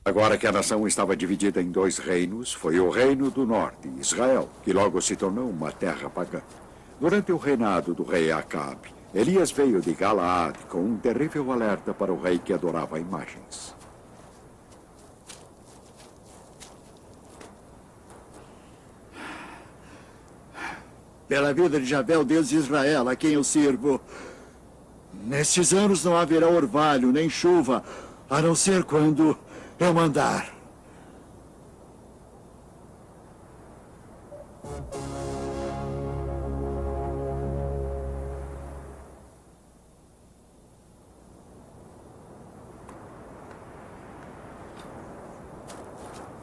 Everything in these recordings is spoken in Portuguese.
Agora que a nação estava dividida em dois reinos, foi o Reino do Norte, Israel, que logo se tornou uma terra pagã. Durante o reinado do rei Acabe, Elias veio de Galaad com um terrível alerta para o rei que adorava imagens. Pela vida de Javé, o Deus de Israel, a quem eu sirvo, nestes anos não haverá orvalho nem chuva, a não ser quando eu mandar.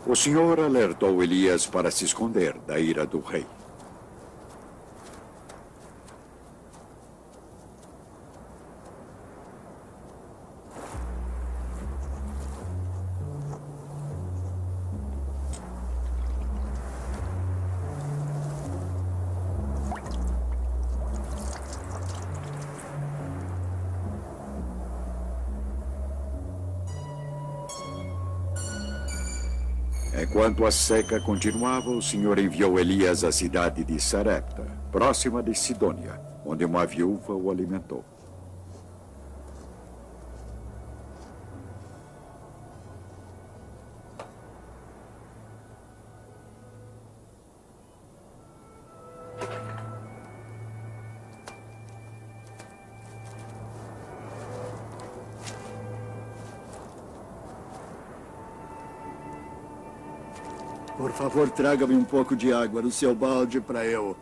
O Senhor alertou Elias para se esconder da ira do rei. Enquanto a seca continuava, o Senhor enviou Elias à cidade de Sarepta, próxima de Sidônia, onde uma viúva o alimentou. Por favor, traga-me um pouco de água no seu balde para eu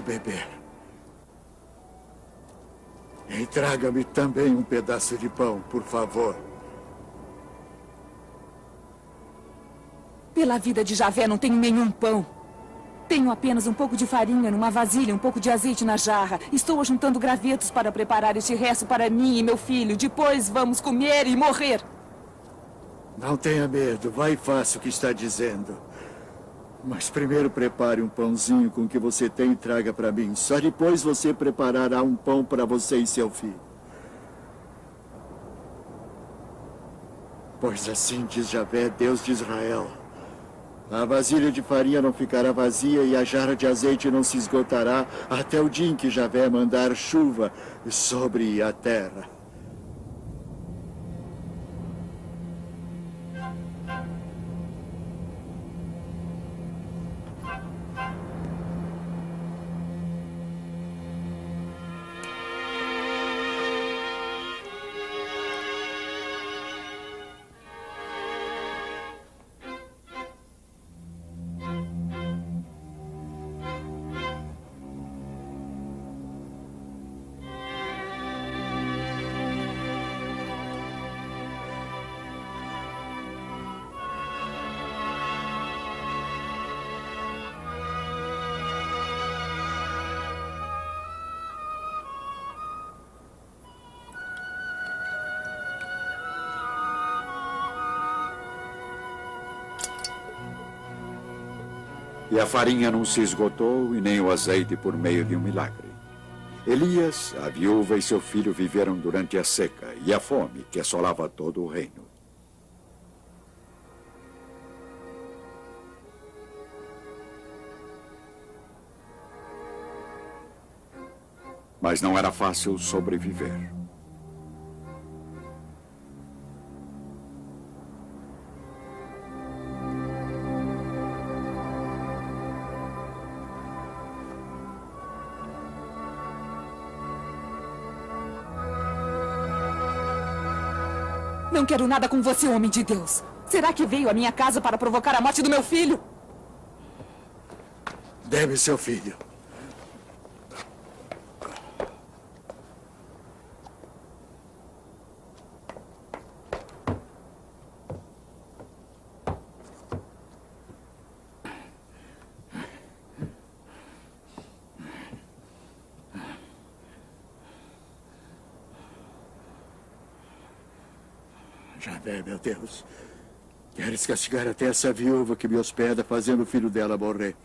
beber. E traga-me também um pedaço de pão, por favor. Pela vida de Javé, não tenho nenhum pão. Tenho apenas um pouco de farinha numa vasilha, um pouco de azeite na jarra. Estou juntando gravetos para preparar este resto para mim e meu filho. Depois vamos comer e morrer. Não tenha medo, vai e faça o que está dizendo. Mas primeiro prepare um pãozinho com o que você tem e traga para mim. Só depois você preparará um pão para você e seu filho. Pois assim diz Javé, Deus de Israel. A vasilha de farinha não ficará vazia e a jarra de azeite não se esgotará até o dia em que Javé mandar chuva sobre a terra. E a farinha não se esgotou e nem o azeite por meio de um milagre. Elias, a viúva e seu filho viveram durante a seca e a fome que assolava todo o reino. Mas não era fácil sobreviver. Não quero nada com você, homem de Deus. Será que veio à minha casa para provocar a morte do meu filho? Dê-me seu filho. Javé, meu Deus. Queres castigar até essa viúva que me hospeda, fazendo o filho dela morrer.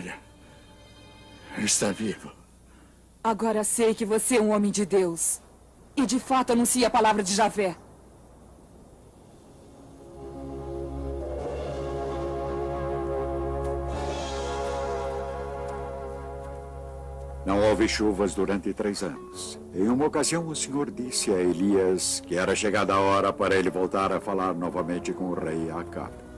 Olha, está vivo. Agora sei que você é um homem de Deus. E de fato anuncia a palavra de Javé. Não houve chuvas durante 3 anos. Em uma ocasião, o Senhor disse a Elias que era chegada a hora para ele voltar a falar novamente com o rei Acabe.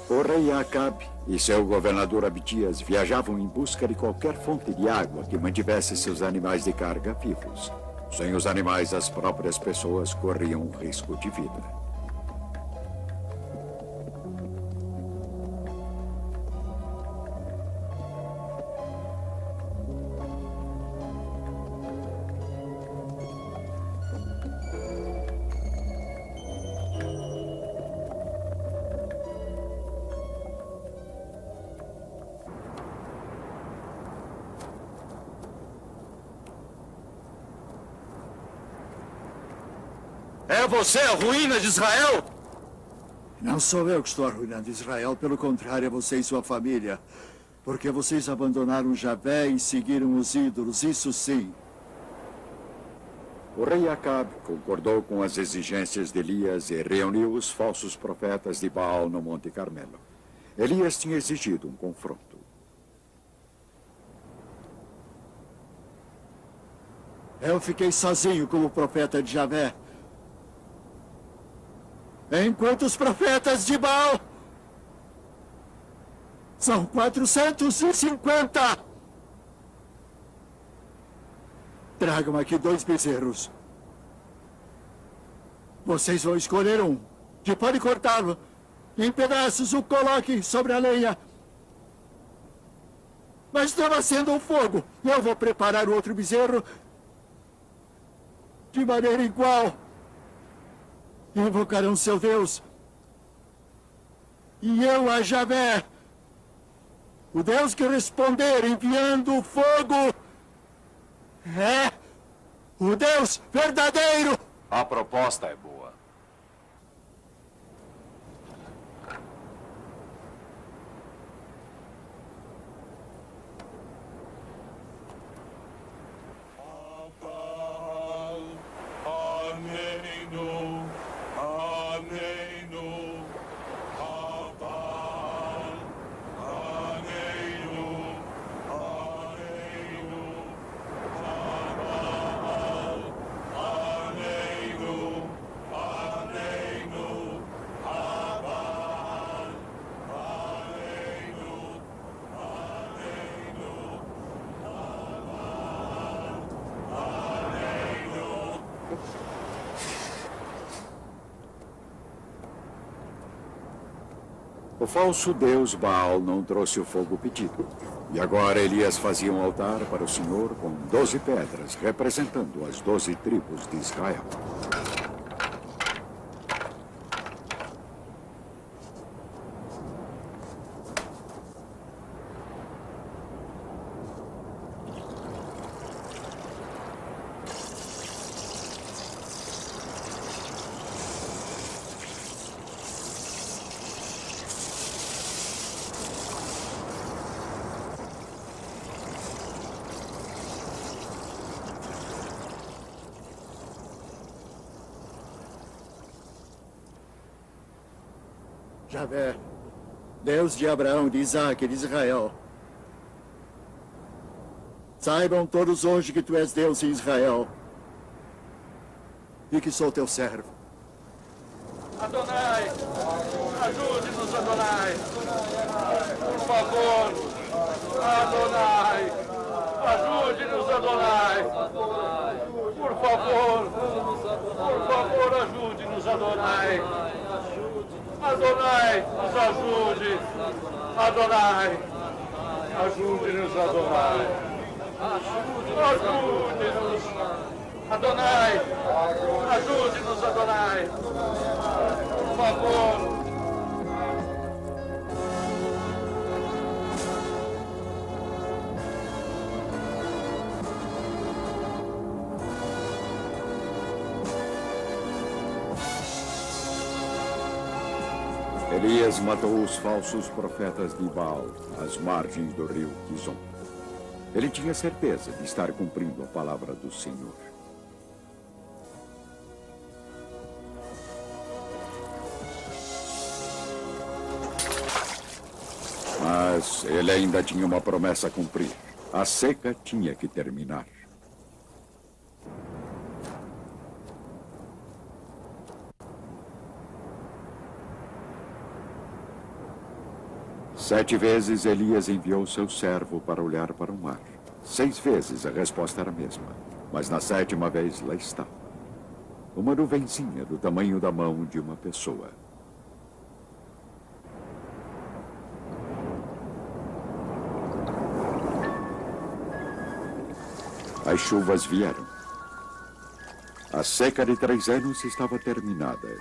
O rei Acabe e seu governador Abdias viajavam em busca de qualquer fonte de água que mantivesse seus animais de carga vivos. Sem os animais, as próprias pessoas corriam um risco de vida. É você a ruína de Israel? Não sou eu que estou arruinando Israel, pelo contrário, é você e sua família. Porque vocês abandonaram Javé e seguiram os ídolos, isso sim. O rei Acabe concordou com as exigências de Elias e reuniu os falsos profetas de Baal no Monte Carmelo. Elias tinha exigido um confronto. Eu fiquei sozinho como profeta de Javé. Enquanto os profetas de Baal são 450. Tragam aqui 2 bezerros. Vocês vão escolher um. Que pode cortá-lo em pedaços, o coloque sobre a lenha. Mas não acenda o fogo. Eu vou preparar o outro bezerro de maneira igual. Invocarão seu Deus. E eu a Javé, o Deus que responder enviando o fogo, é o Deus verdadeiro. A proposta é boa. O falso deus Baal não trouxe o fogo pedido. E agora Elias fazia um altar para o Senhor com 12 pedras, representando as 12 tribos de Israel. Javé, Deus de Abraão, de Isaac e de Israel. Saibam todos hoje que tu és Deus em Israel e que sou teu servo. Adonai, ajude-nos, Adonai. Por favor, Adonai, ajude-nos, Adonai. Por favor, ajude-nos, Adonai. Adonai, nos ajude. Adonai, ajude-nos, Adonai. Ajude-nos. Adonai, ajude-nos, Adonai. Por favor. Elias matou os falsos profetas de Baal às margens do rio Quizon. Ele tinha certeza de estar cumprindo a palavra do Senhor. Mas ele ainda tinha uma promessa a cumprir. A seca tinha que terminar. Sete vezes Elias enviou seu servo para olhar para o mar. 6 vezes a resposta era a mesma. Mas na 7ª vez lá estava. Uma nuvenzinha do tamanho da mão de uma pessoa. As chuvas vieram. A seca de 3 anos estava terminada.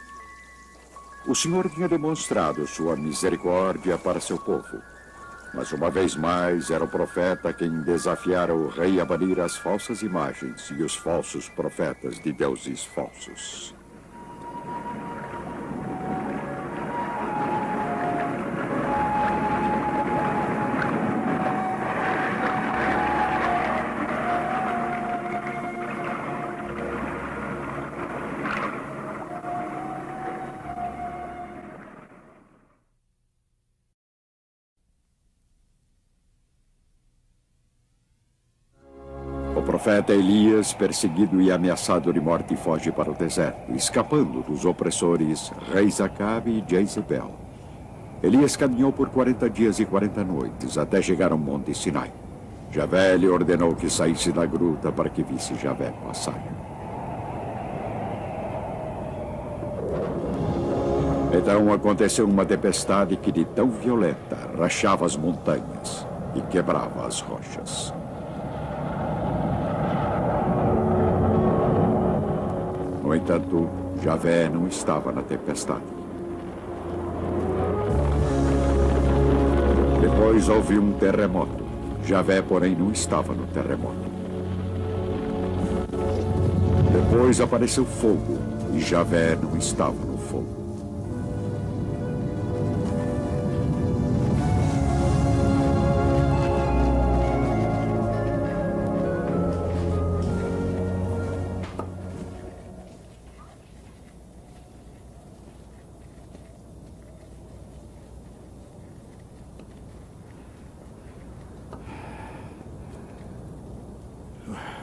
O Senhor tinha demonstrado sua misericórdia para seu povo. Mas uma vez mais era o profeta quem desafiara o rei a banir as falsas imagens e os falsos profetas de deuses falsos. O profeta Elias, perseguido e ameaçado de morte, foge para o deserto, escapando dos opressores reis Acabe e Jezebel. Elias caminhou por 40 dias e 40 noites até chegar ao monte Sinai. Javé lhe ordenou que saísse da gruta para que visse Javé passar. Então aconteceu uma tempestade que, de tão violenta, rachava as montanhas e quebrava as rochas. No entanto, Javé não estava na tempestade. Depois houve um terremoto. Javé, porém, não estava no terremoto. Depois apareceu fogo, e Javé não estava no fogo.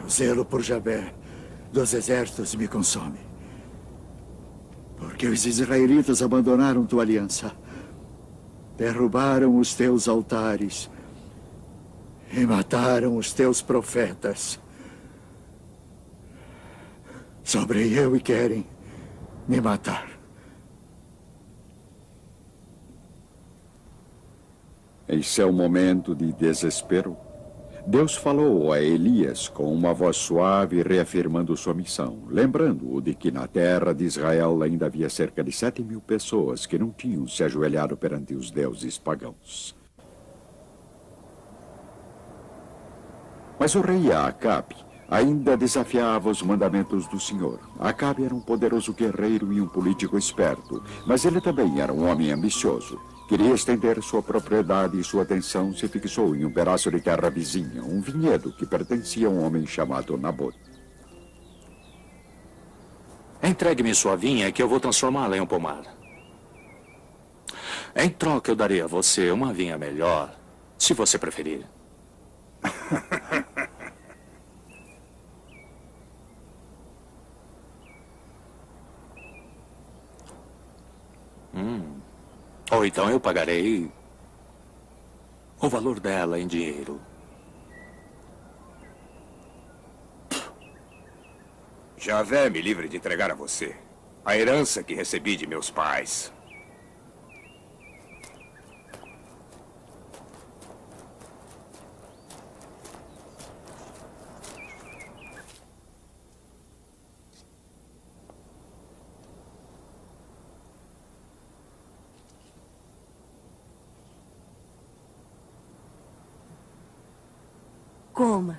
O zelo por Javé dos exércitos me consome. Porque os israelitas abandonaram tua aliança, derrubaram os teus altares e mataram os teus profetas. Sobrei eu e querem me matar. Em seu momento de desespero, Deus falou a Elias com uma voz suave, reafirmando sua missão, lembrando-o de que na terra de Israel ainda havia cerca de 7.000 pessoas que não tinham se ajoelhado perante os deuses pagãos. Mas o rei Acabe ainda desafiava os mandamentos do Senhor. Acabe era um poderoso guerreiro e um político esperto, mas ele também era um homem ambicioso. Queria estender sua propriedade e sua atenção se fixou em um pedaço de terra vizinha, um vinhedo que pertencia a um homem chamado Nabote. Entregue-me sua vinha que eu vou transformá-la em um pomar. Em troca, eu darei a você uma vinha melhor, se você preferir. Ou então eu pagarei o valor dela em dinheiro. Javé me livre de entregar a você a herança que recebi de meus pais. Coma,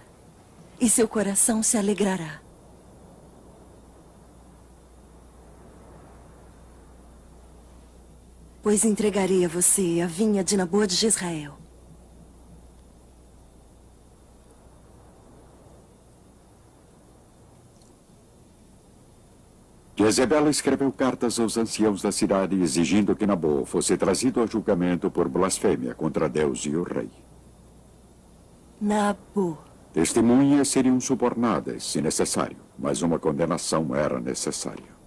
e seu coração se alegrará. pois entregarei a você a vinha de Naboa de Jezreel. Jezebel escreveu cartas aos anciãos da cidade exigindo que Nabô fosse trazido a julgamento por blasfêmia contra Deus e o rei. Nabô. Testemunhas seriam subornadas, se necessário, mas uma condenação era necessária.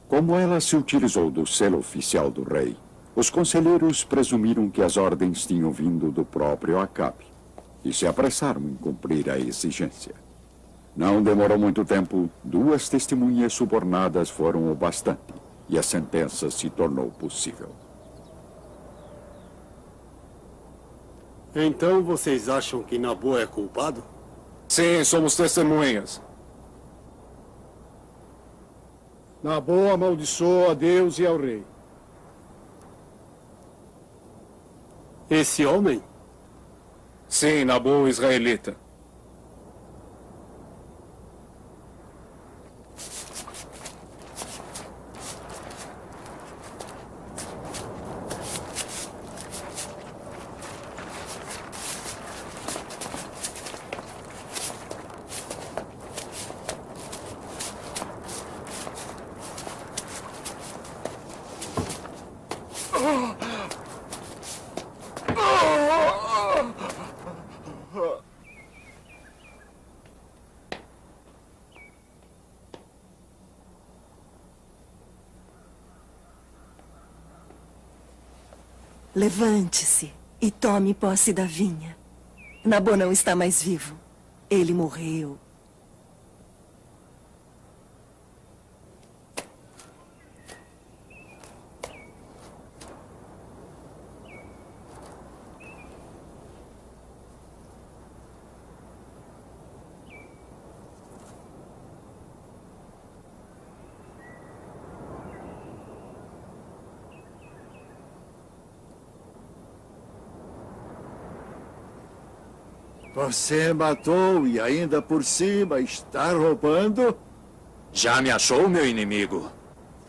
Como ela se utilizou do selo oficial do rei, os conselheiros presumiram que as ordens tinham vindo do próprio Acabe e se apressaram em cumprir a exigência. Não demorou muito tempo, 2 testemunhas subornadas foram o bastante e a sentença se tornou possível. Então vocês acham que Nabô é culpado? Sim, somos testemunhas. Nabô amaldiçoou a Deus e ao rei. Esse homem? Sim, Nabô, israelita. Levante-se e tome posse da vinha. Nabô não está mais vivo. Ele morreu. Você matou e ainda por cima está roubando? Já me achou, meu inimigo?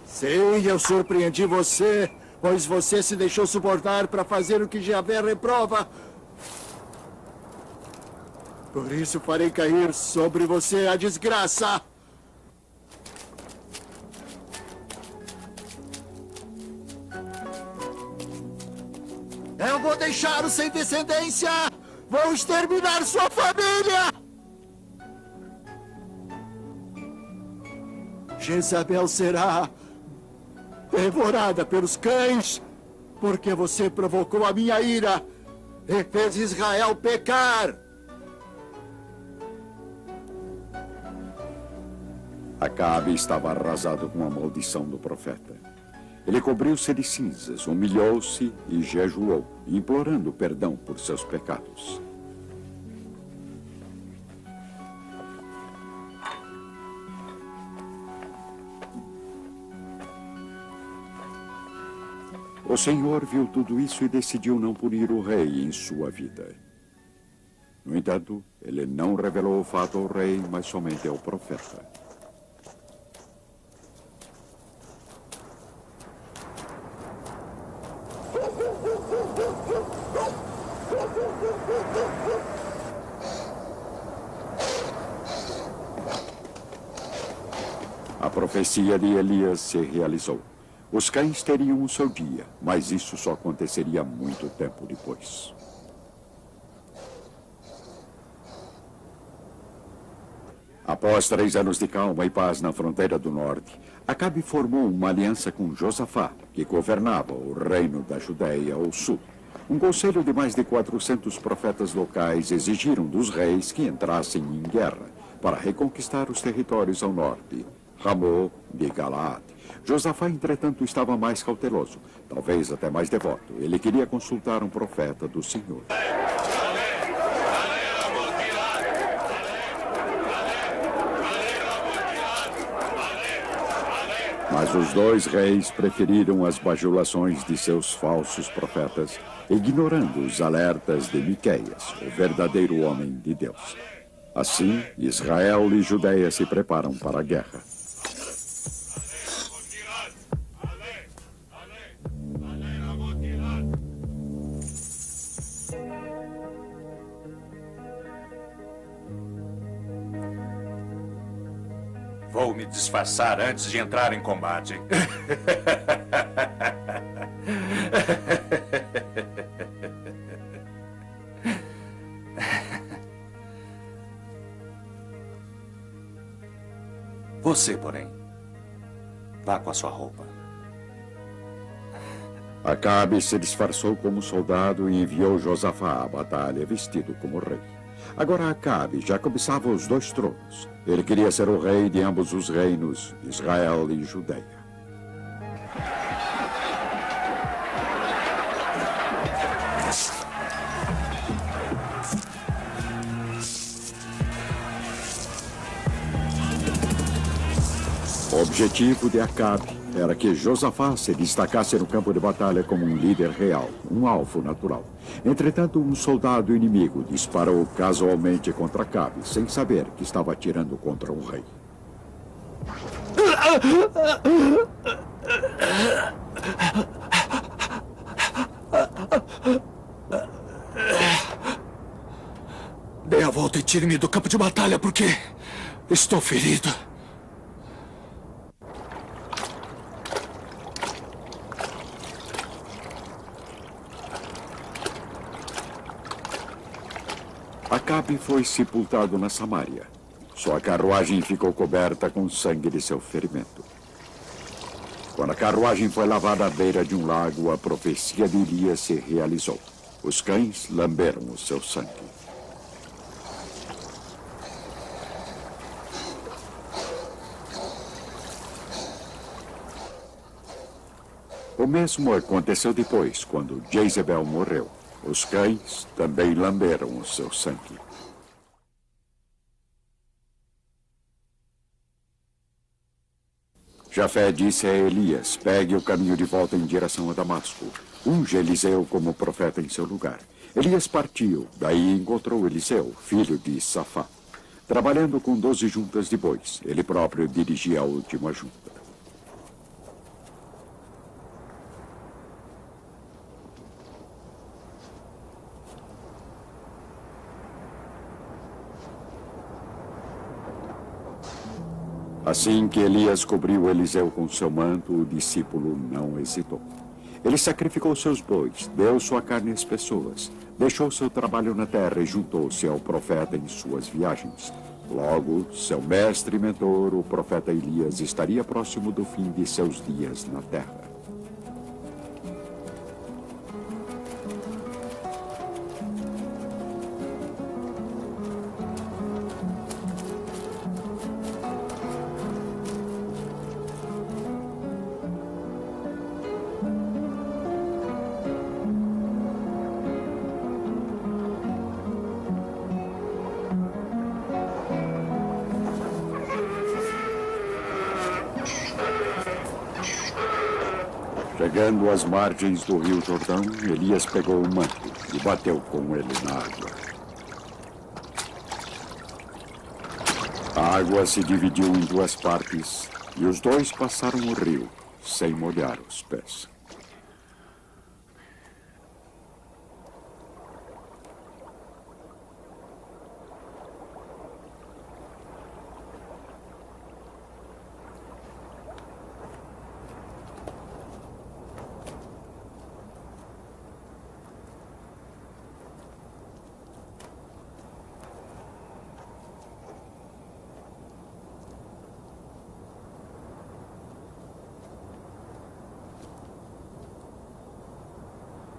Sim, eu surpreendi você, pois você se deixou subornar para fazer o que Javé reprova. Por isso farei cair sobre você a desgraça. Eu vou deixá-lo sem descendência! Vou exterminar sua família! Jezabel será devorada pelos cães, porque você provocou a minha ira e fez Israel pecar. Acabe estava arrasado com a maldição do profeta. Ele cobriu-se de cinzas, humilhou-se e jejuou, implorando perdão por seus pecados. O Senhor viu tudo isso e decidiu não punir o rei em sua vida. No entanto, ele não revelou o fato ao rei, mas somente ao profeta. A profecia de Elias se realizou. Os cães teriam o seu dia, mas isso só aconteceria muito tempo depois. Após 3 anos de calma e paz na fronteira do norte, Acabe formou uma aliança com Josafá, que governava o reino da Judéia ao sul. Um conselho de mais de 400 profetas locais exigiram dos reis que entrassem em guerra para reconquistar os territórios ao norte, Ramô de Galaad. Josafá, entretanto, estava mais cauteloso, talvez até mais devoto. Ele queria consultar um profeta do Senhor. Mas os 2 reis preferiram as bajulações de seus falsos profetas, ignorando os alertas de Miqueias, o verdadeiro homem de Deus. Assim, Israel e Judeia se preparam para a guerra. Vou me disfarçar antes de entrar em combate. Você, porém, vá com a sua roupa. Acabe se disfarçou como soldado e enviou Josafá à batalha vestido como rei. Agora Acabe já cobiçava os 2 tronos. Ele queria ser o rei de ambos os reinos, Israel e Judeia. O objetivo de Acabe era que Josafá se destacasse no campo de batalha como um líder real, um alvo natural. Entretanto, um soldado inimigo disparou casualmente contra Acabe, sem saber que estava atirando contra um rei. Dê a volta e tire-me do campo de batalha, porque estou ferido. Acabe foi sepultado na Samaria. Sua carruagem ficou coberta com sangue de seu ferimento. Quando a carruagem foi lavada à beira de um lago, a profecia de Elias se realizou. Os cães lamberam o seu sangue. O mesmo aconteceu depois, quando Jezebel morreu. Os cães também lamberam o seu sangue. Jafé disse a Elias: pegue o caminho de volta em direção a Damasco. Unge Eliseu como profeta em seu lugar. Elias partiu, daí encontrou Eliseu, filho de Safá, trabalhando com 12 juntas de bois. Ele próprio dirigia a última junta. Assim que Elias cobriu Eliseu com seu manto, o discípulo não hesitou. Ele sacrificou seus bois, deu sua carne às pessoas, deixou seu trabalho na terra e juntou-se ao profeta em suas viagens. Logo, seu mestre e mentor, o profeta Elias, estaria próximo do fim de seus dias na terra. Chegando às margens do rio Jordão, Elias pegou o manto e bateu com ele na água. A água se dividiu em 2 partes e os 2 passaram o rio sem molhar os pés.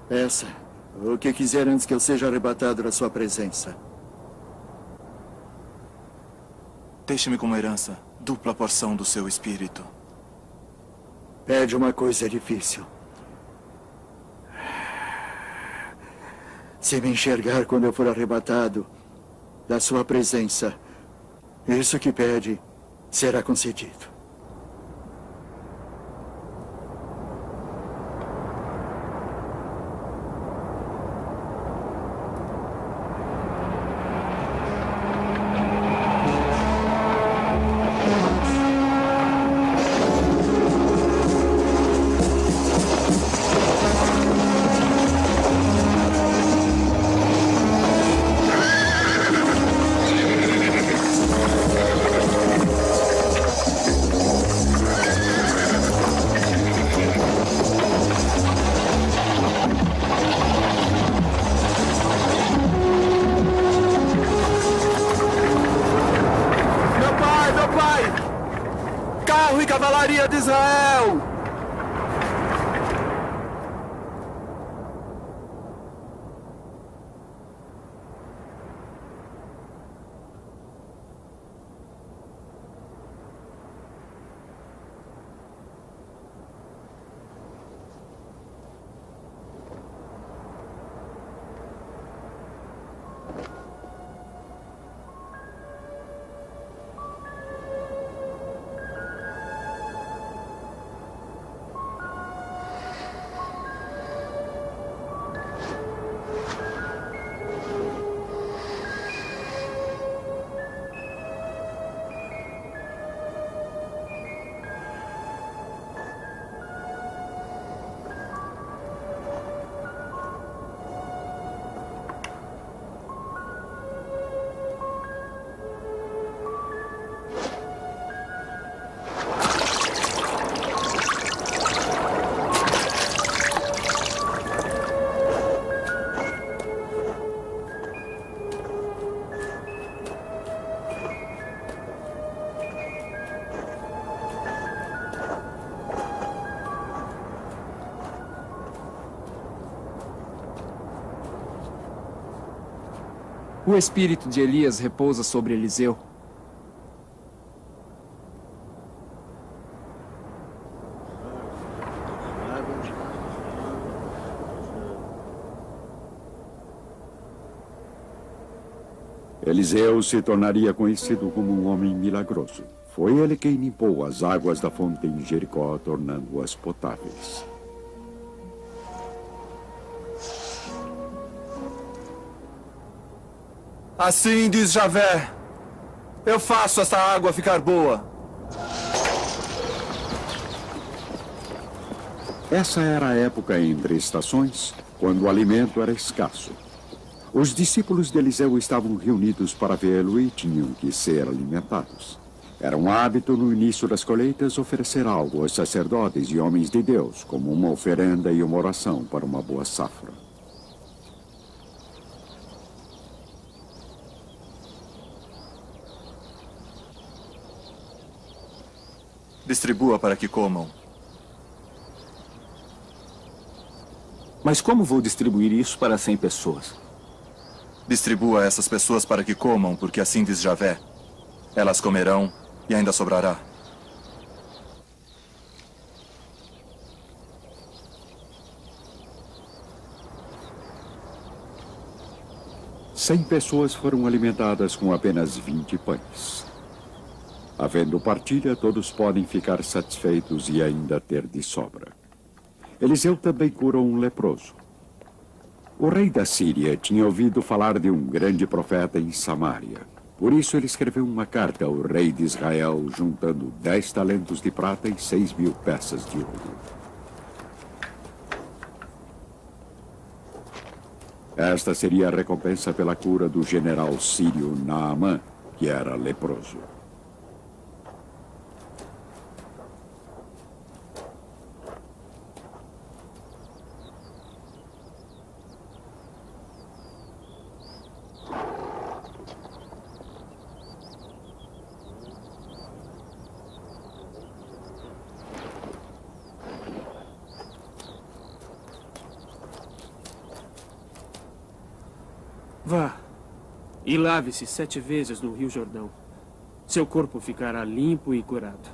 Peça o que quiser antes que eu seja arrebatado da sua presença. Deixe-me como herança dupla porção do seu espírito. Pede uma coisa difícil. Se me enxergar quando eu for arrebatado da sua presença, isso que pede será concedido. carro e cavalaria de Israel! O espírito de Elias repousa sobre Eliseu. Eliseu se tornaria conhecido como um homem milagroso. Foi ele quem limpou as águas da fonte em Jericó, tornando-as potáveis. Assim diz Javé, eu faço essa água ficar boa. Essa era a época entre estações, quando o alimento era escasso. Os discípulos de Eliseu estavam reunidos para vê-lo e tinham que ser alimentados. Era um hábito no início das colheitas oferecer algo aos sacerdotes e homens de Deus, como uma oferenda e uma oração para uma boa safra. Distribua para que comam. Mas como vou distribuir isso para 100 pessoas? Distribua a essas pessoas para que comam, porque assim diz Javé. Elas comerão e ainda sobrará. Cem pessoas foram alimentadas com apenas 20 pães. Havendo partilha, todos podem ficar satisfeitos e ainda ter de sobra. Eliseu também curou um leproso. O rei da Síria tinha ouvido falar de um grande profeta em Samaria. Por isso ele escreveu uma carta ao rei de Israel, juntando 10 talentos de prata e 6.000 peças de ouro. Esta seria a recompensa pela cura do general sírio Naamã, que era leproso. Vá e lave-se 7 vezes no Rio Jordão. Seu corpo ficará limpo e curado.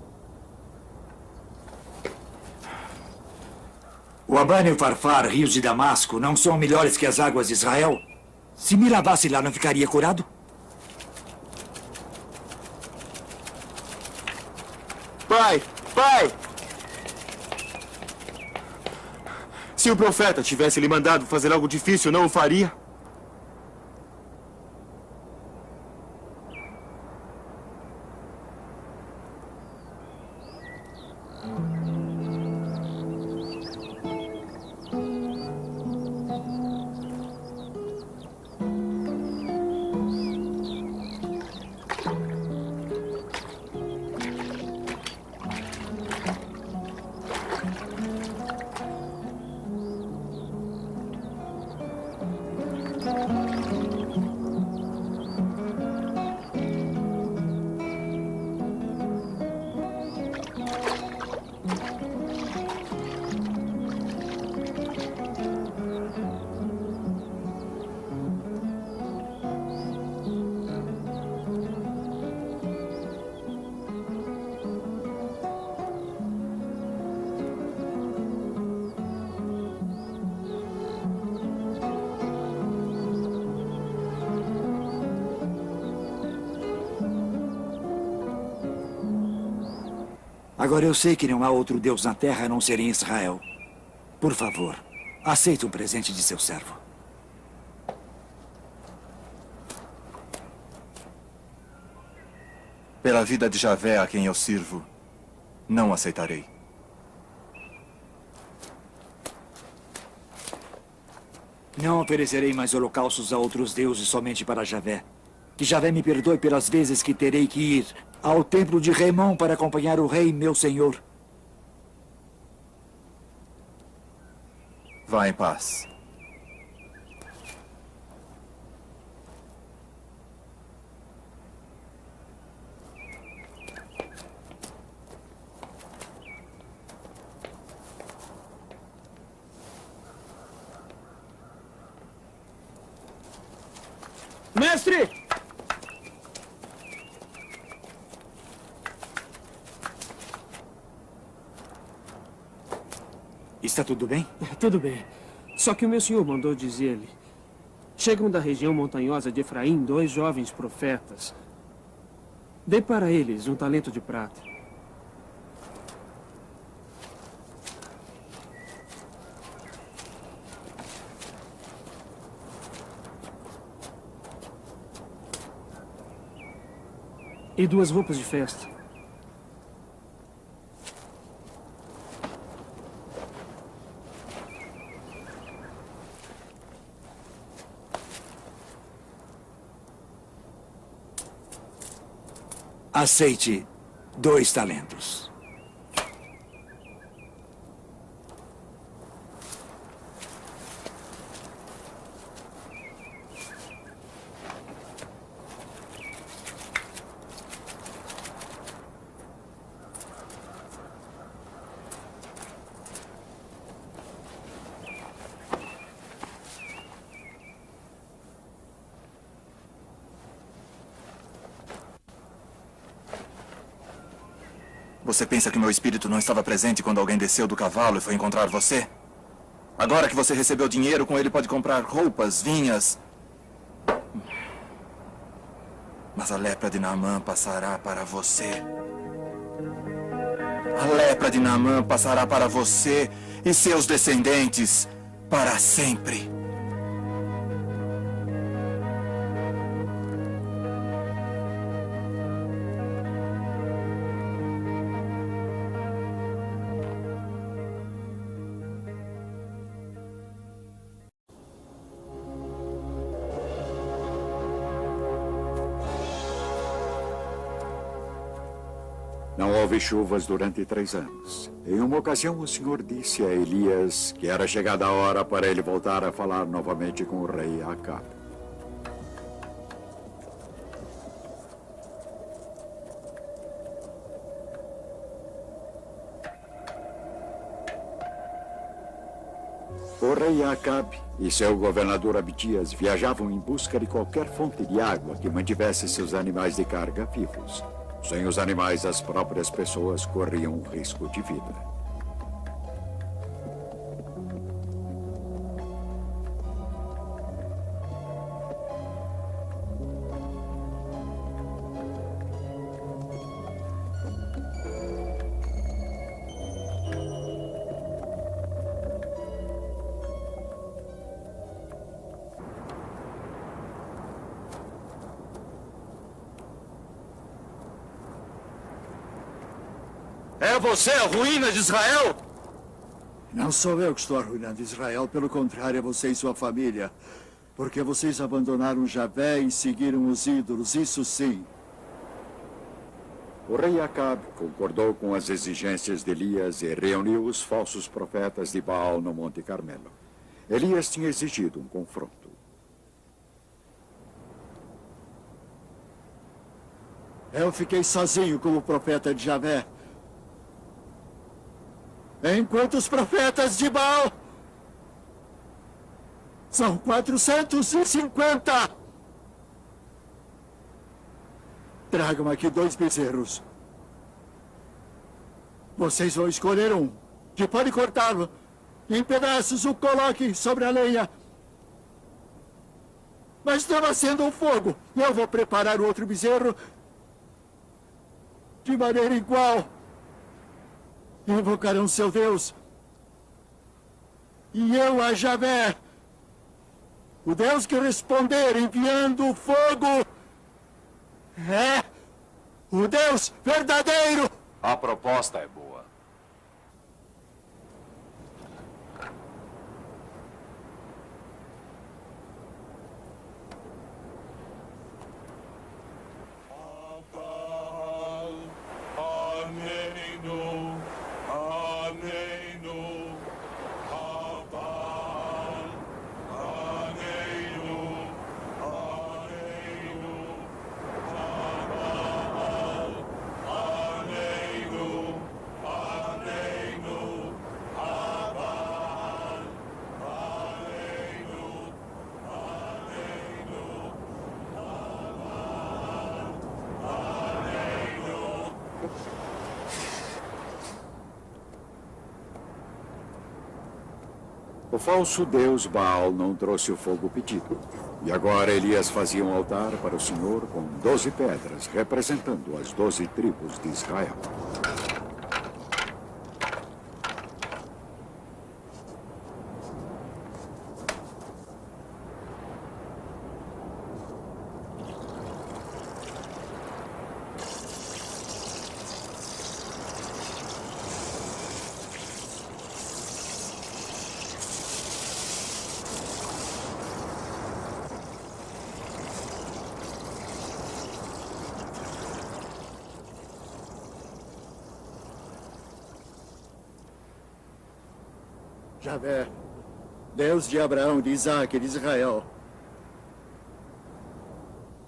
O Abana e o Farfar, rios de Damasco, não são melhores que as águas de Israel? Se me lavasse lá, não ficaria curado? Pai! Pai! Se o profeta tivesse lhe mandado fazer algo difícil, não o faria? Agora eu sei que não há outro Deus na Terra a não ser em Israel. Por favor, aceite um presente de seu servo. Pela vida de Javé a quem eu sirvo, não aceitarei. Não oferecerei mais holocaustos a outros deuses somente para Javé. Que Javé me perdoe pelas vezes que terei que ir ao templo de Remon para acompanhar o rei, meu senhor. Vá em paz. Mestre! Está tudo bem? Tudo bem. Só que o meu senhor mandou dizer-lhe. Chegam da região montanhosa de Efraim 2 jovens profetas. Dê para eles um talento de prata. E 2 roupas de festa. Aceite 2 talentos. Você pensa que meu espírito não estava presente quando alguém desceu do cavalo e foi encontrar você? Agora que você recebeu dinheiro, com ele pode comprar roupas, vinhas. Mas a lepra de Naamã passará para você. A lepra de Naamã passará para você e seus descendentes para sempre. Não houve chuvas durante 3 anos. Em uma ocasião, o Senhor disse a Elias que era chegada a hora para ele voltar a falar novamente com o rei Acabe. O rei Acabe e seu governador Abdias viajavam em busca de qualquer fonte de água que mantivesse seus animais de carga vivos. Sem os animais, as próprias pessoas corriam um risco de vida. É você a ruína de Israel? Não sou eu que estou arruinando Israel, pelo contrário, é você e sua família. Porque vocês abandonaram Javé e seguiram os ídolos, isso sim. O rei Acabe concordou com as exigências de Elias e reuniu os falsos profetas de Baal no Monte Carmelo. Elias tinha exigido um confronto. Eu fiquei sozinho como profeta de Javé. Enquanto os profetas de Baal são 450. Tragam aqui 2 bezerros. Vocês vão escolher um, que pode cortá-lo em pedaços, o coloque sobre a lenha. Mas não acenda um fogo. Eu vou preparar o outro bezerro de maneira igual. invocarão seu Deus. E eu a Javé, o Deus que responder enviando o fogo, é o Deus verdadeiro. A proposta é boa. O falso deus Baal não trouxe o fogo pedido. E agora Elias fazia um altar para o Senhor com 12 pedras, representando as 12 tribos de Israel. Javé, Deus de Abraão, de Isaac e de Israel.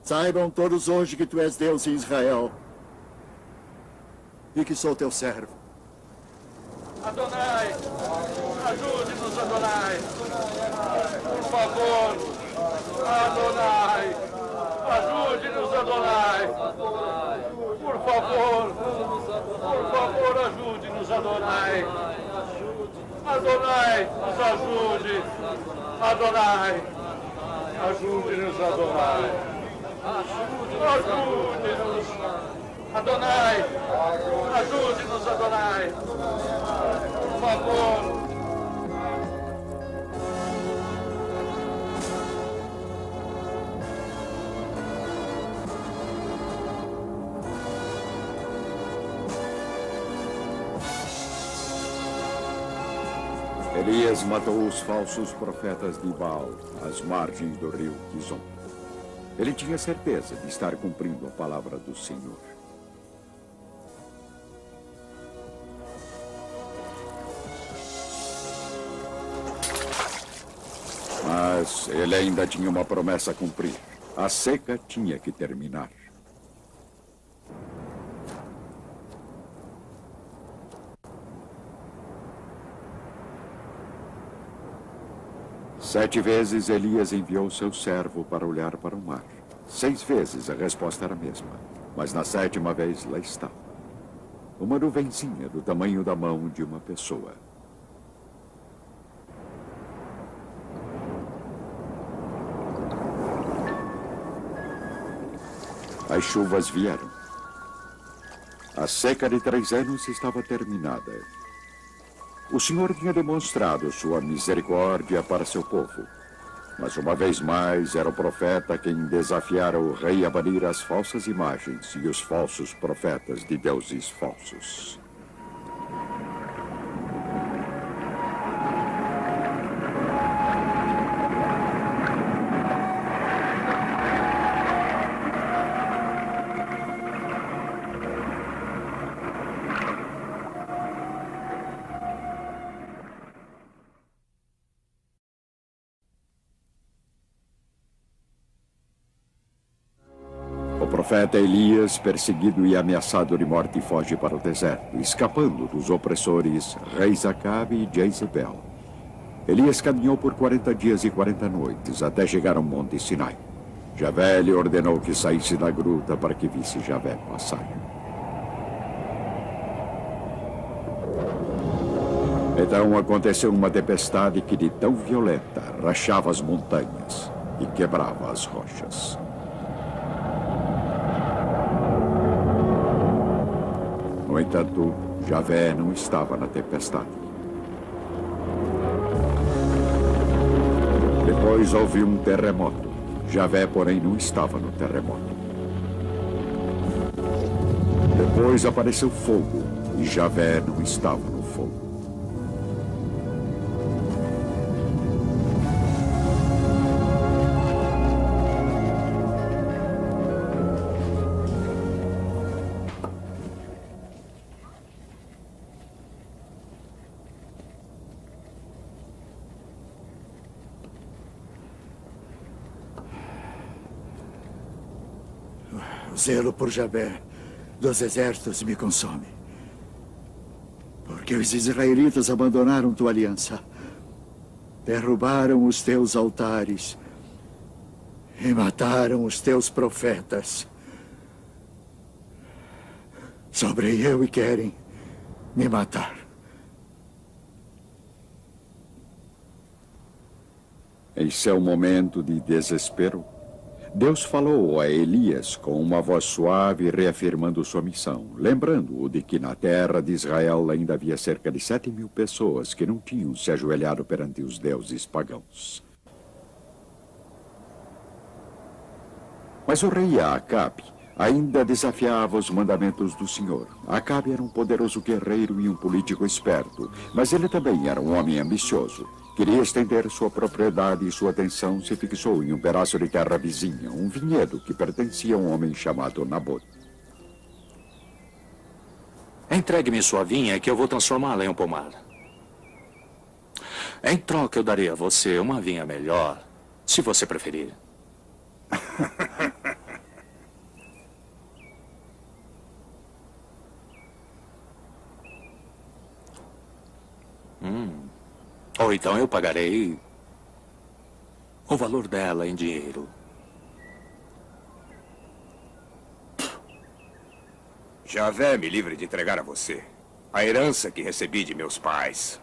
Saibam todos hoje que tu és Deus em Israel e que sou teu servo. Adonai, ajude-nos, Adonai. Por favor, Adonai, ajude-nos, Adonai. Por favor, ajude-nos, Adonai. Adonai, nos ajude. Adonai, ajude-nos, Adonai. Ajude-nos. Adonai, ajude-nos, Adonai. Por favor. Elias matou os falsos profetas de Baal às margens do rio Quizon. Ele tinha certeza de estar cumprindo a palavra do Senhor. Mas ele ainda tinha uma promessa a cumprir. A seca tinha que terminar. Sete vezes Elias enviou seu servo para olhar para o mar. 6 vezes a resposta era a mesma. Mas na 7ª vez lá estava. Uma nuvenzinha do tamanho da mão de uma pessoa. As chuvas vieram. A seca de 3 anos estava terminada. O Senhor tinha demonstrado sua misericórdia para seu povo. Mas uma vez mais era o profeta quem desafiara o rei a banir as falsas imagens e os falsos profetas de deuses falsos. O profeta Elias, perseguido e ameaçado de morte, foge para o deserto, escapando dos opressores reis Acabe e Jezebel. Elias caminhou por 40 dias e 40 noites até chegar ao Monte Sinai. Javé lhe ordenou que saísse da gruta para que visse Javé passar. Então aconteceu uma tempestade que, de tão violenta, rachava as montanhas e quebrava as rochas. No entanto, Javé não estava na tempestade. Depois houve um terremoto. Javé, porém, não estava no terremoto. Depois apareceu fogo, e Javé não estava no fogo. O zelo por Javé dos exércitos me consome. Porque os israelitas abandonaram tua aliança, derrubaram os teus altares e mataram os teus profetas. Sobrei eu e querem me matar. Em seu momento de desespero, Deus falou a Elias com uma voz suave, reafirmando sua missão, lembrando-o de que na terra de Israel ainda havia cerca de 7.000 pessoas que não tinham se ajoelhado perante os deuses pagãos. Mas o rei Acabe ainda desafiava os mandamentos do Senhor. Acabe era um poderoso guerreiro e um político esperto, mas ele também era um homem ambicioso. Queria estender sua propriedade e sua atenção se fixou em um pedaço de terra vizinha, um vinhedo que pertencia a um homem chamado Nabote. Entregue-me sua vinha que eu vou transformá-la em um pomar. Em troca, eu darei a você uma vinha melhor, se você preferir. Ou então eu pagarei o valor dela em dinheiro. Javé me livre de entregar a você a herança que recebi de meus pais.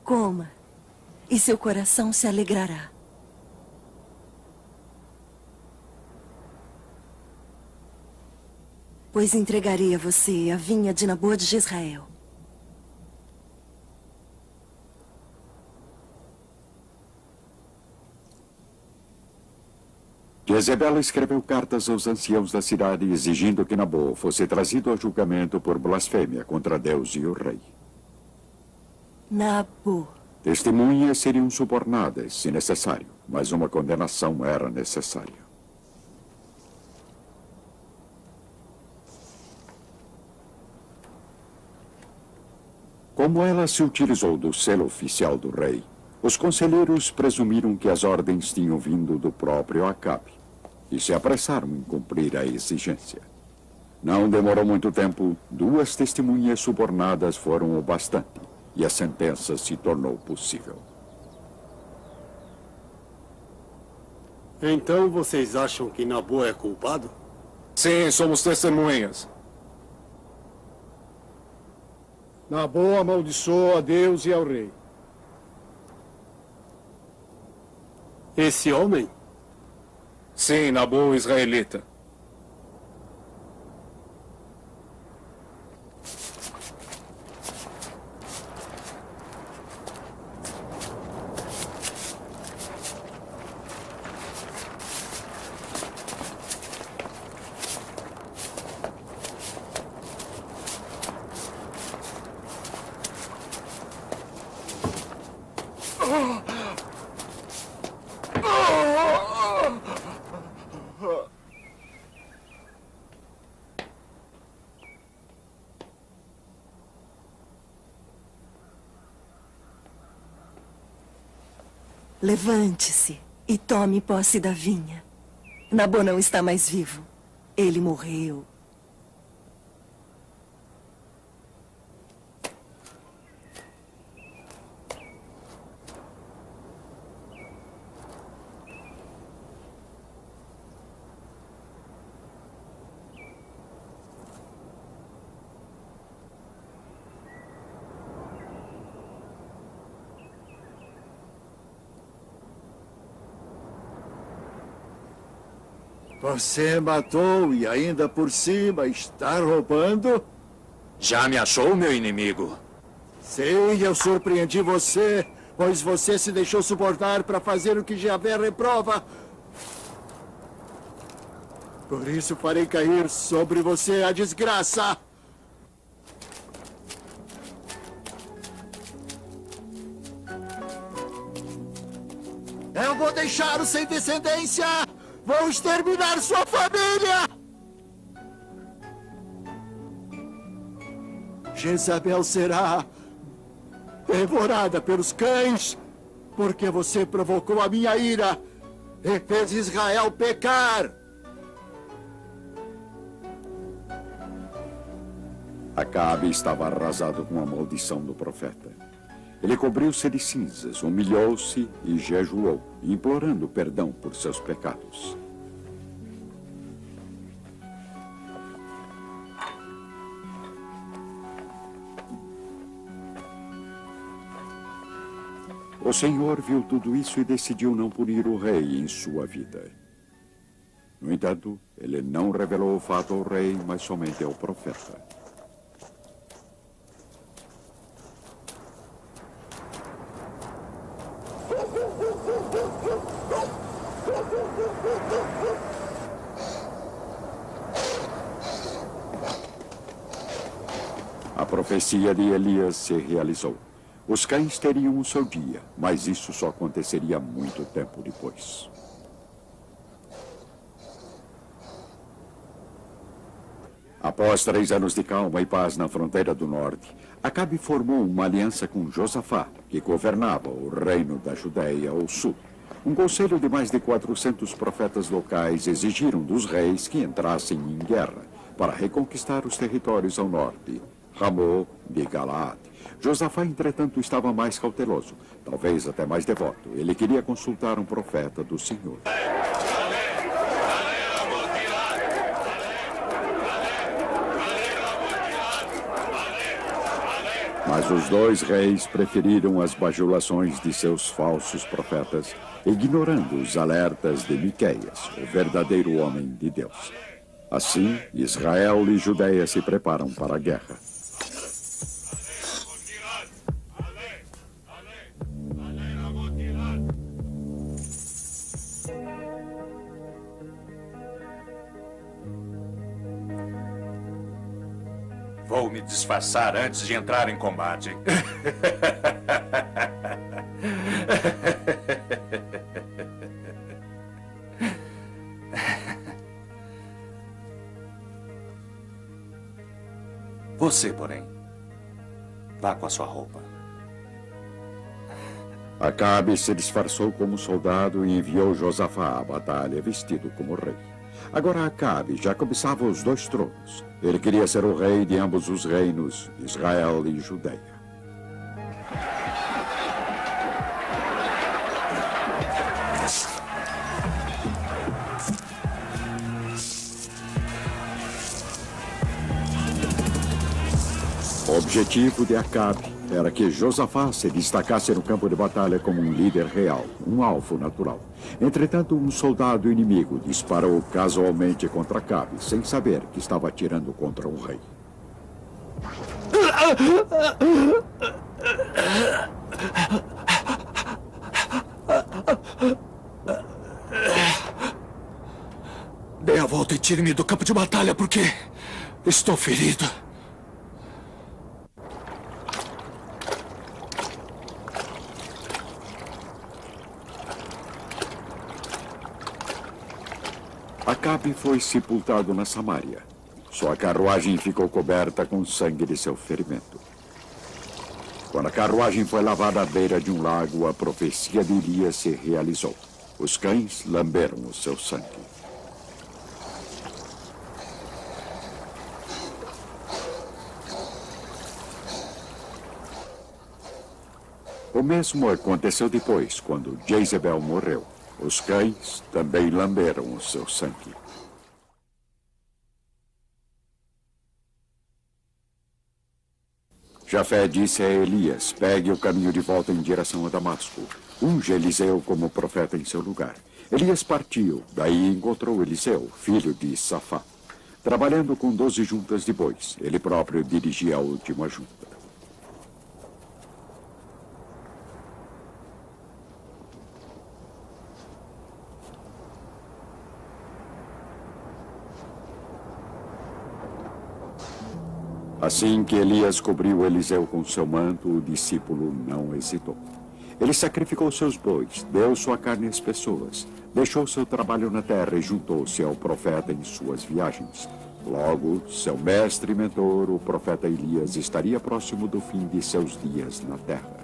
Coma, e seu coração se alegrará. Pois entregarei a você a vinha de Nabote de Israel. Jezebel escreveu cartas aos anciãos da cidade exigindo que Nabô fosse trazido a julgamento por blasfêmia contra Deus e o rei. Nabô. Testemunhas seriam subornadas, se necessário, mas uma condenação era necessária. Como ela se utilizou do selo oficial do rei, os conselheiros presumiram que as ordens tinham vindo do próprio Acabe e se apressaram em cumprir a exigência. Não demorou muito tempo, 2 testemunhas subornadas foram o bastante e a sentença se tornou possível. Então vocês acham que Nabô é culpado? Sim, somos testemunhas. Nabô amaldiçoou a Deus e ao rei. Esse homem? Sim, Nabô, o israelita. Levante-se e tome posse da vinha. Nabô não está mais vivo. Ele morreu. Você matou e ainda por cima está roubando? Já me achou, meu inimigo? Sim, eu surpreendi você, pois você se deixou subornar para fazer o que Javé reprova. Por isso farei cair sobre você a desgraça. Eu vou deixá-lo sem descendência! Vou exterminar sua família! Jezabel será devorada pelos cães, porque você provocou a minha ira e fez Israel pecar. Acabe estava arrasado com a maldição do profeta. Ele cobriu-se de cinzas, humilhou-se e jejuou, implorando perdão por seus pecados. O Senhor viu tudo isso e decidiu não punir o rei em sua vida. No entanto, ele não revelou o fato ao rei, mas somente ao profeta. A profecia de Elias se realizou. Os cães teriam o seu dia, mas isso só aconteceria muito tempo depois. Após 3 anos de calma e paz na fronteira do norte, Acabe formou uma aliança com Josafá, que governava o reino da Judéia ao sul. Um conselho de mais de 400 profetas locais exigiram dos reis que entrassem em guerra para reconquistar os territórios ao norte, Ramô de Galaad. Josafá, entretanto, estava mais cauteloso, talvez até mais devoto. Ele queria consultar um profeta do Senhor. Mas os 2 reis preferiram as bajulações de seus falsos profetas, ignorando os alertas de Miqueias, o verdadeiro homem de Deus. Assim, Israel e Judeia se preparam para a guerra. Vou me disfarçar antes de entrar em combate. Você, porém, vá com a sua roupa. Acabe se disfarçou como soldado e enviou Josafá à batalha vestido como rei. Agora Acabe já cobiçava os 2 tronos. Ele queria ser o rei de ambos os reinos, Israel e Judeia. O objetivo de Acabe era que Josafá se destacasse no campo de batalha como um líder real, um alvo natural. Entretanto, um soldado inimigo disparou casualmente contra Acabe, sem saber que estava atirando contra um rei. Dê a volta e tire-me do campo de batalha, porque estou ferido. Acabe foi sepultado na Samária. Sua carruagem ficou coberta com sangue de seu ferimento. Quando a carruagem foi lavada à beira de um lago, a profecia de Elias se realizou. Os cães lamberam o seu sangue. O mesmo aconteceu depois, quando Jezebel morreu. Os cães também lamberam o seu sangue. Jafé disse a Elias: pegue o caminho de volta em direção a Damasco. Unge Eliseu como profeta em seu lugar. Elias partiu, daí encontrou Eliseu, filho de Safá, trabalhando com 12 juntas de bois. Ele próprio dirigia a última junta. Assim que Elias cobriu Eliseu com seu manto, o discípulo não hesitou. Ele sacrificou seus bois, deu sua carne às pessoas, deixou seu trabalho na terra e juntou-se ao profeta em suas viagens. Logo, seu mestre e mentor, o profeta Elias, estaria próximo do fim de seus dias na terra.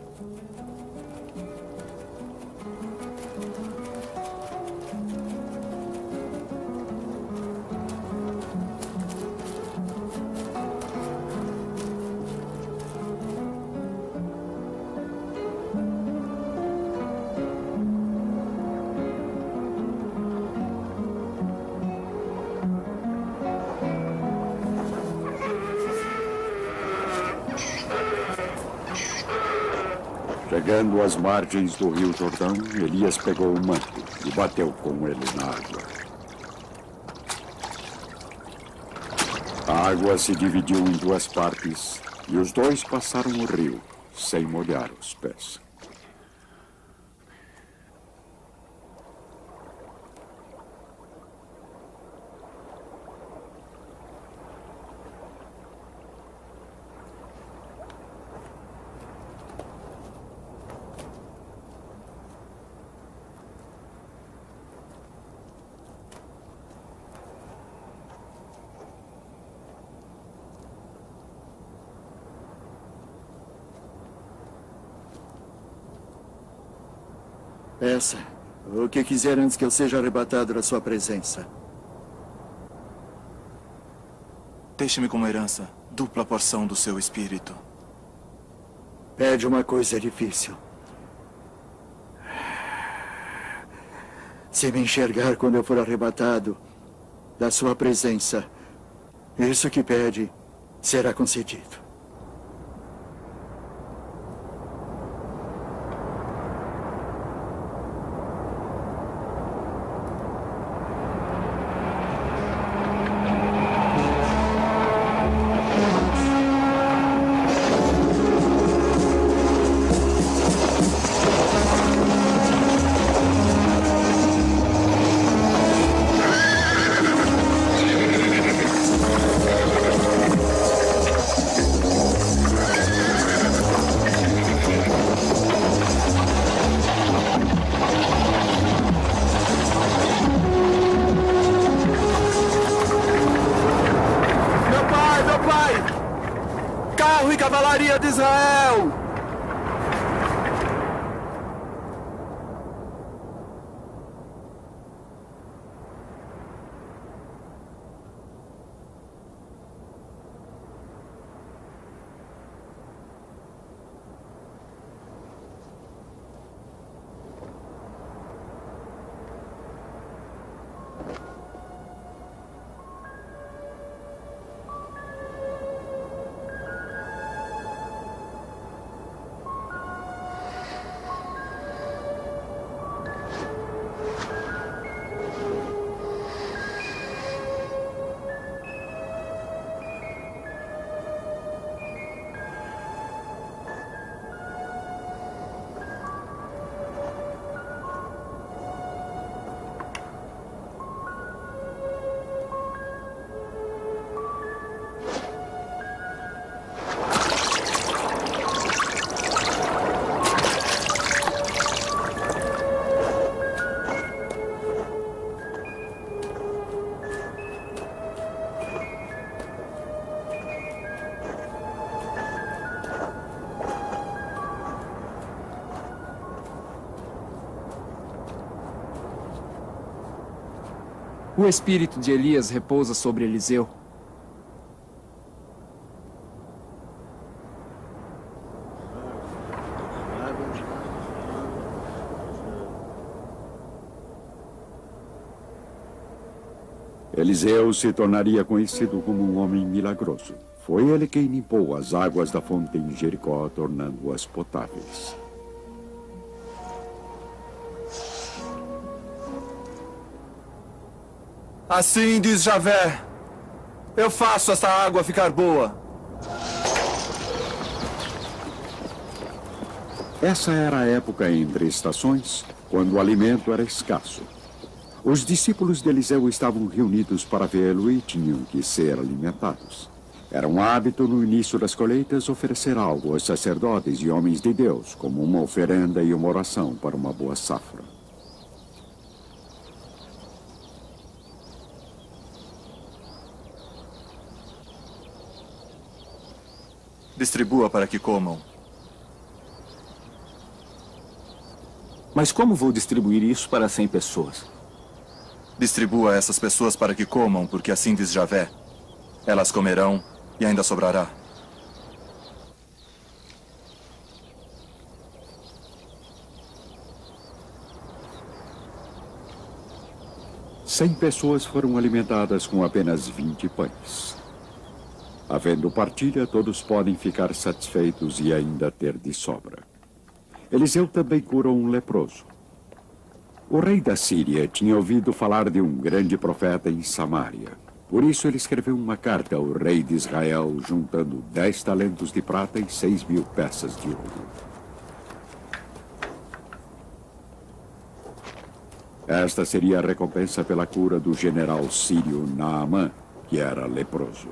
Chegando às margens do rio Jordão, Elias pegou o manto e bateu com ele na água. A água se dividiu em duas partes e os dois passaram o rio, sem molhar os pés. Peça o que quiser antes que eu seja arrebatado da sua presença. Deixe-me como herança dupla porção do seu espírito. Pede uma coisa difícil. Se me enxergar quando eu for arrebatado da sua presença, isso que pede será concedido. Cavalaria de Israel! O espírito de Elias repousa sobre Eliseu. Eliseu se tornaria conhecido como um homem milagroso. Foi ele quem limpou as águas da fonte em Jericó, tornando-as potáveis. Assim diz Javé, eu faço esta água ficar boa. Essa era a época entre estações, quando o alimento era escasso. Os discípulos de Eliseu estavam reunidos para vê-lo e tinham que ser alimentados. Era um hábito no início das colheitas oferecer algo aos sacerdotes e homens de Deus, como uma oferenda e uma oração para uma boa safra. Distribua para que comam. Mas como vou distribuir isso para 100 pessoas? Distribua essas pessoas para que comam, porque assim diz Javé. Elas comerão e ainda sobrará. Cem pessoas foram alimentadas com apenas 20 pães. Havendo partilha, todos podem ficar satisfeitos e ainda ter de sobra. Eliseu também curou um leproso. O rei da Síria tinha ouvido falar de um grande profeta em Samaria. Por isso ele escreveu uma carta ao rei de Israel, juntando 10 talentos de prata e 6.000 peças de ouro. Esta seria a recompensa pela cura do general sírio Naamã, que era leproso.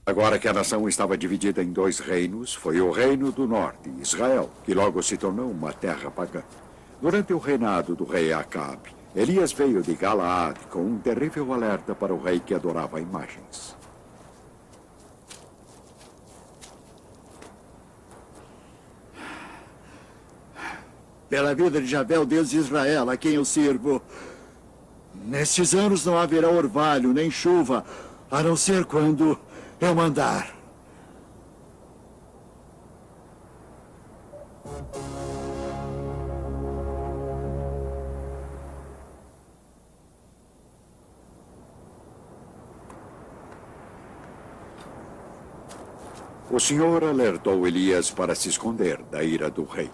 Agora que a nação estava dividida em 2 reinos, foi o reino do norte, Israel, que logo se tornou uma terra pagã. Durante o reinado do rei Acabe, Elias veio de Galaad com um terrível alerta para o rei que adorava imagens. Pela vida de Javé, o Deus de Israel, a quem eu sirvo, nestes anos não haverá orvalho nem chuva, a não ser quando eu mandar. O Senhor alertou Elias para se esconder da ira do rei.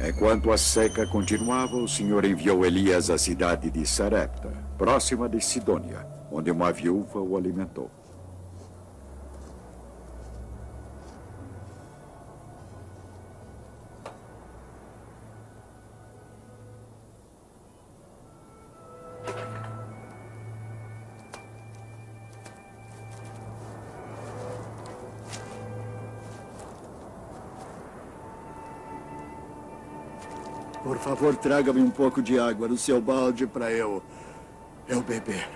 Enquanto a seca continuava, o Senhor enviou Elias à cidade de Sarepta, próxima de Sidônia, onde uma viúva o alimentou. Por favor, traga-me um pouco de água no seu balde para eu beber.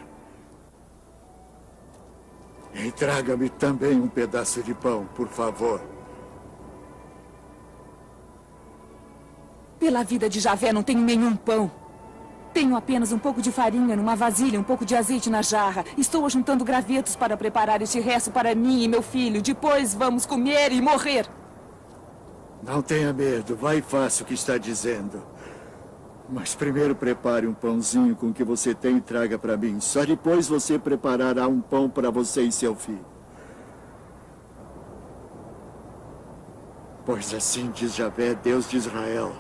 E traga-me também um pedaço de pão, por favor. Pela vida de Javé, não tenho nenhum pão. Tenho apenas um pouco de farinha numa vasilha, um pouco de azeite na jarra. Estou ajuntando gravetos para preparar este resto para mim e meu filho. Depois vamos comer e morrer. Não tenha medo, vai e faça o que está dizendo. Mas primeiro prepare um pãozinho com o que você tem e traga para mim. Só depois você preparará um pão para você e seu filho. Pois assim diz Javé, Deus de Israel.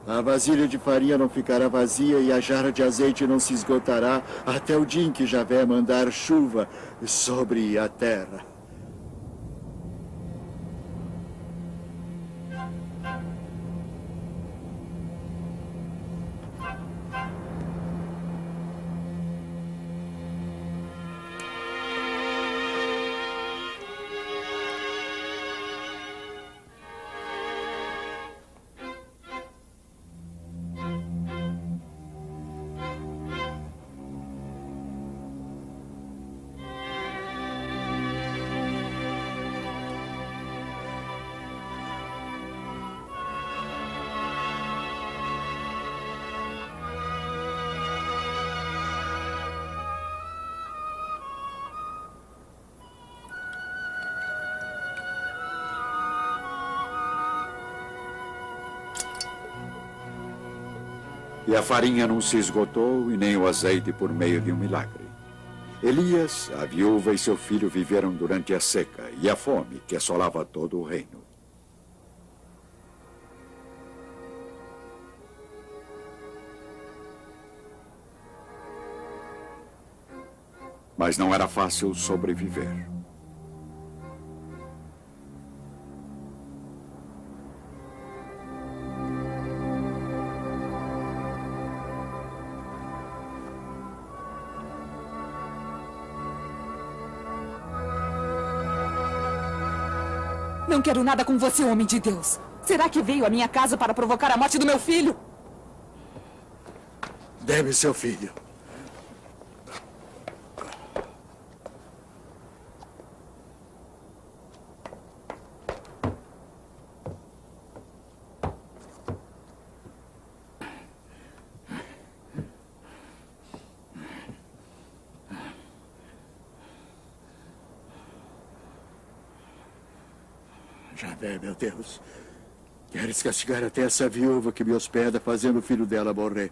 A vasilha de farinha não ficará vazia e a jarra de azeite não se esgotará até o dia em que Javé mandar chuva sobre a terra. E a farinha não se esgotou e nem o azeite por meio de um milagre. Elias, a viúva e seu filho viveram durante a seca e a fome que assolava todo o reino. Mas não era fácil sobreviver. Não quero nada com você, homem de Deus. Será que veio à minha casa para provocar a morte do meu filho? Deve seu filho. Javé, meu Deus. Queres castigar até essa viúva que me hospeda, fazendo o filho dela morrer.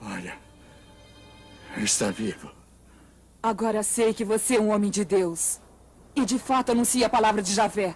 Olha, está vivo. Agora sei que você é um homem de Deus. E de fato anuncia a palavra de Javé.